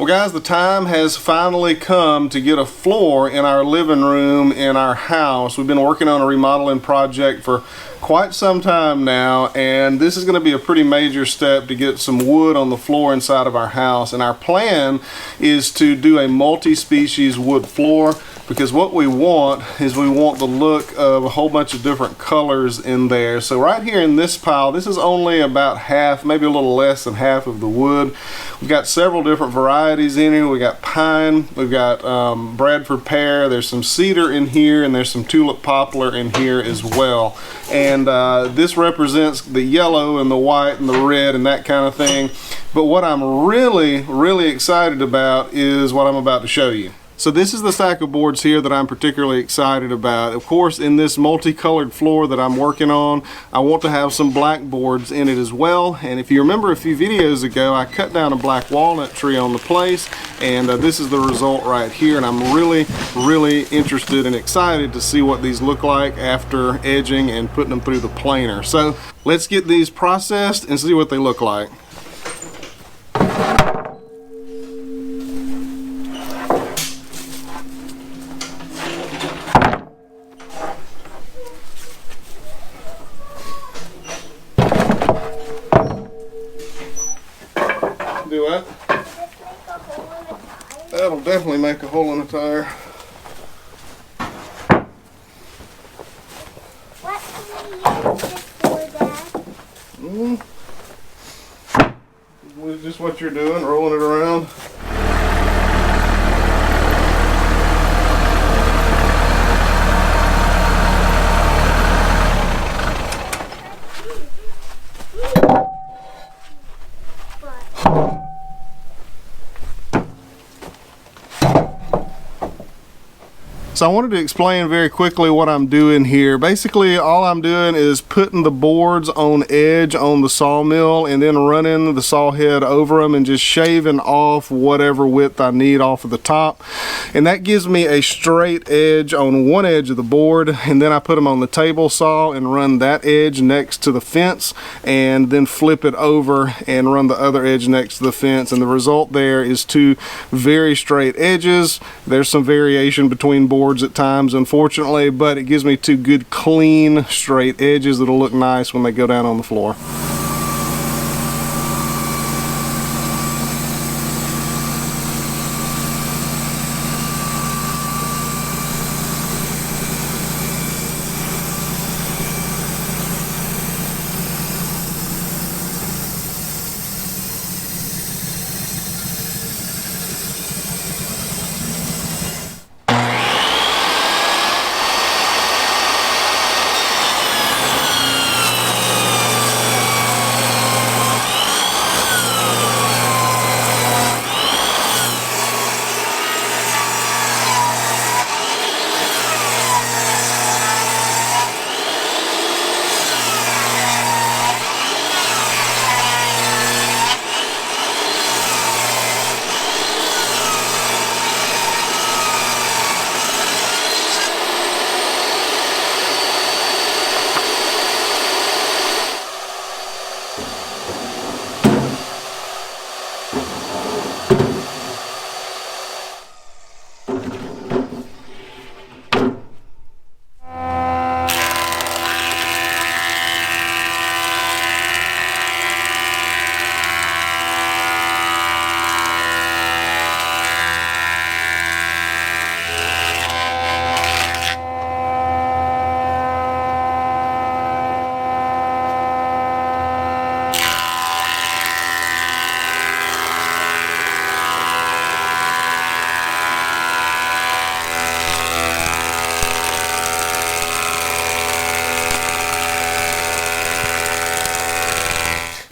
Well guys, the time has finally come to get a floor in our living room in our house. We've been working on a remodeling project for quite some time now, and this is going to be a pretty major step to get some wood on the floor inside of our house. And our plan is to do a multi-species wood floor, because what we want is we want the look of a whole bunch of different colors in there. So right here in this pile, this is only about half, maybe a little less than half of the wood. We've got several different varieties in here. We got pine, we've got Bradford pear, there's some cedar in here, and there's some tulip poplar in here as well. And this represents the yellow and the white and the red and that kind of thing. But what I'm really excited about is what I'm about to show you. So this is the stack of boards here that I'm particularly excited about. Of course, in this multicolored floor that I'm working on, I want to have some black boards in it as well. And if you remember a few videos ago, I cut down a black walnut tree on the place, and this is the result right here. And I'm really interested and excited to see what these look like after edging and putting them through the planer. So let's get these processed and see what they look like. Do what? That'll definitely make a hole in the tire. What can we use this for, Dad? Just what you're doing, rolling it around. So I wanted to explain very quickly what I'm doing here. Basically, all I'm doing is putting the boards on edge on the sawmill and then running the saw head over them and just shaving off whatever width I need off of the top. And that gives me a straight edge on one edge of the board, and then I put them on the table saw and run that edge next to the fence, and then flip it over and run the other edge next to the fence. And the result there is two very straight edges. There's some variation between boards at times, unfortunately, but it gives me two good clean straight edges that'll look nice when they go down on the floor.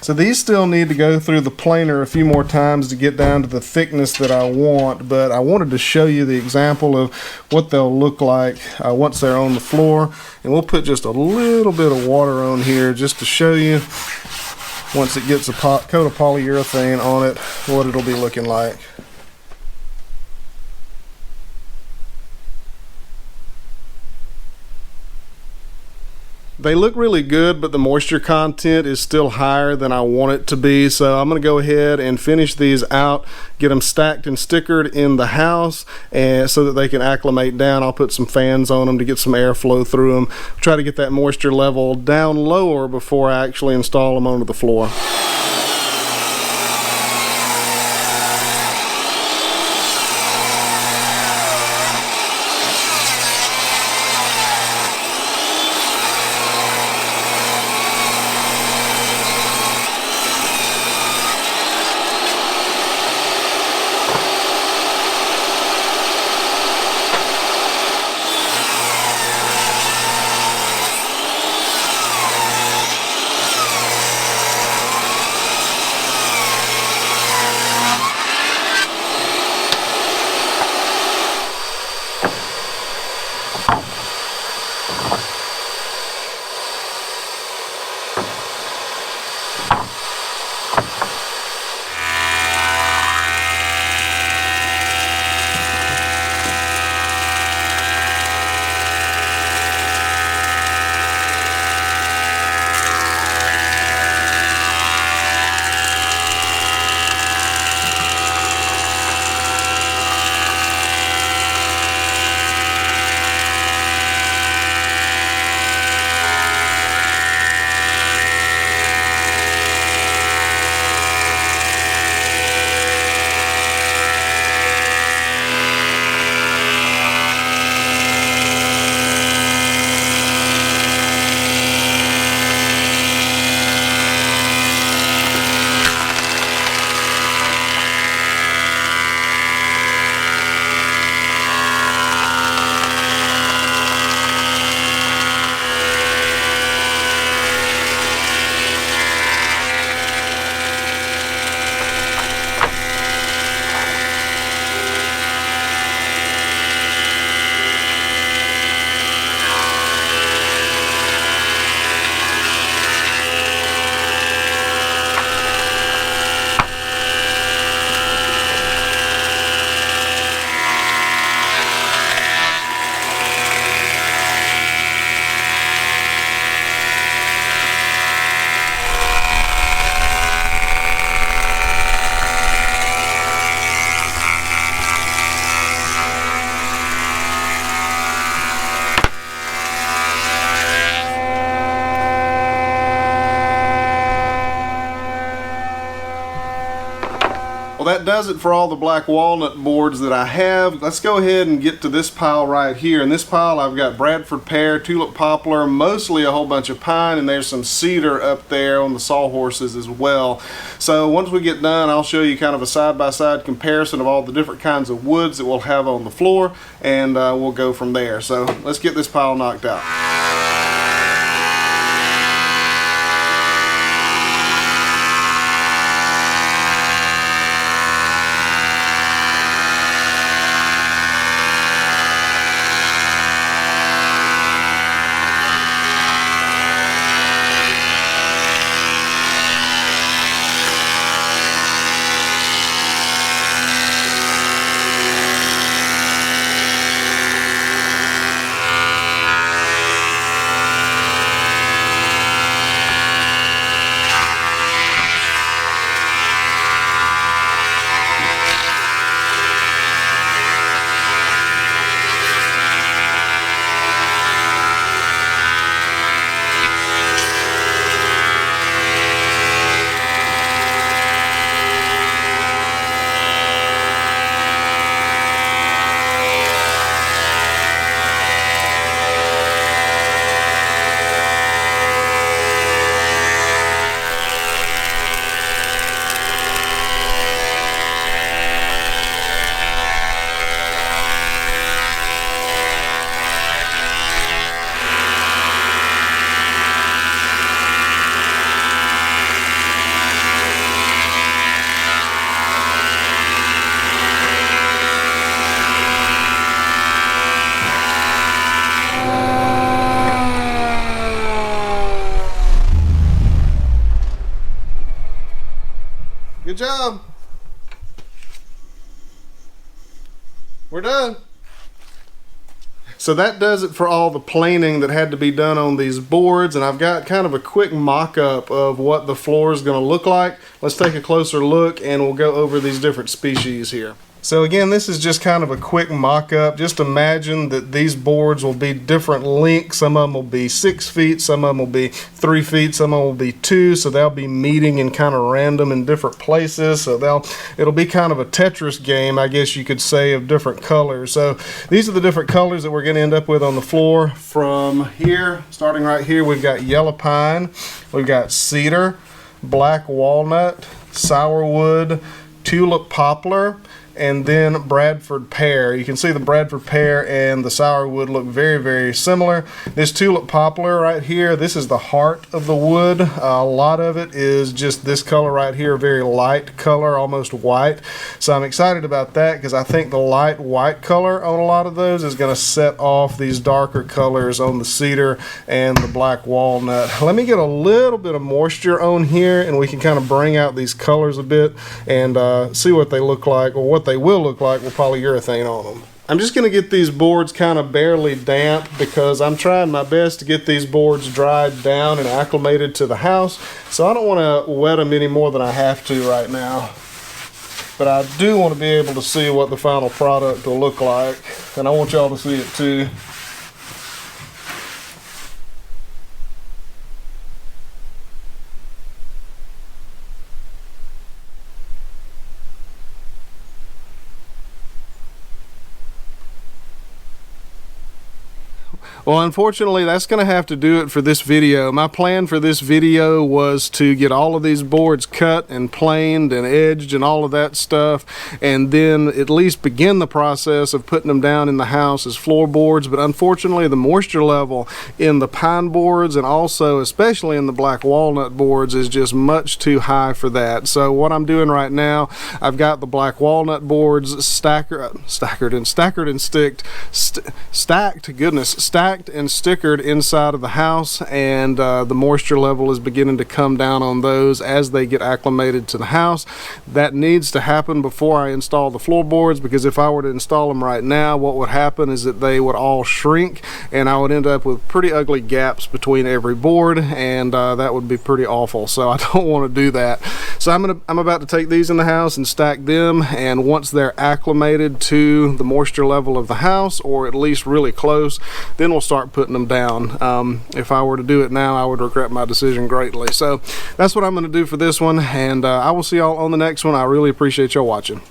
So these still need to go through the planer a few more times to get down to the thickness that I want, but I wanted to show you the example of what they'll look like once they're on the floor. And we'll put just a little bit of water on here just to show you, once it gets a coat of polyurethane on it, what it'll be looking like. They look really good, but the moisture content is still higher than I want it to be. So I'm going to go ahead and finish these out, get them stacked and stickered in the house, and so that they can acclimate down. I'll put some fans on them to get some airflow through them. Try to get that moisture level down lower before I actually install them onto the floor. Well, that does it for all the black walnut boards that I have. Let's go ahead and get to this pile right here. In this pile I've got Bradford pear, tulip poplar, mostly a whole bunch of pine, and there's some cedar up there on the sawhorses as well. So once we get done, I'll show you kind of a side-by-side comparison of all the different kinds of woods that we'll have on the floor, and we'll go from there. So let's get this pile knocked out. Good job. We're done. So that does it for all the planing that had to be done on these boards, and I've got kind of a quick mock-up of what the floor is going to look like. Let's take a closer look and we'll go over these different species here. So again, this is just kind of a quick mock-up. Just imagine that these boards will be different lengths. Some of them will be 6 feet, some of them will be 3 feet, some of them will be 2, so they'll be meeting in kind of random in different places. So it'll be kind of a Tetris game, I guess you could say, of different colors. So these are the different colors that we're going to end up with on the floor. From here, starting right here, we've got yellow pine, we've got cedar, black walnut, sourwood, tulip poplar, and then Bradford pear. You can see the Bradford pear and the sourwood look very, very similar. This tulip poplar right here, this is the heart of the wood. A lot of it is just this color right here, very light color, almost white. So I'm excited about that because I think the light white color on a lot of those is going to set off these darker colors on the cedar and the black walnut. Let me get a little bit of moisture on here and we can kind of bring out these colors a bit and see what they look like, or what they will look like with polyurethane on them. I'm just going to get these boards kind of barely damp because I'm trying my best to get these boards dried down and acclimated to the house. So I don't want to wet them any more than I have to right now. But I do want to be able to see what the final product will look like, and I want y'all to see it too. Well, unfortunately, that's going to have to do it for this video. My plan for this video was to get all of these boards cut and planed and edged and all of that stuff, and then at least begin the process of putting them down in the house as floorboards. But unfortunately, the moisture level in the pine boards and also especially in the black walnut boards is just much too high for that. So what I'm doing right now, I've got the stacked and stickered inside of the house, and the moisture level is beginning to come down on those as they get acclimated to the house. That needs to happen before I install the floorboards, because if I were to install them right now, what would happen is that they would all shrink and I would end up with pretty ugly gaps between every board, and that would be pretty awful. So I don't want to do that. So I'm about to take these in the house and stack them, and once they're acclimated to the moisture level of the house, or at least really close, then we'll start putting them down. If I were to do it now, I would regret my decision greatly. So that's what I'm going to do for this one, and I will see y'all on the next one. I really appreciate y'all watching.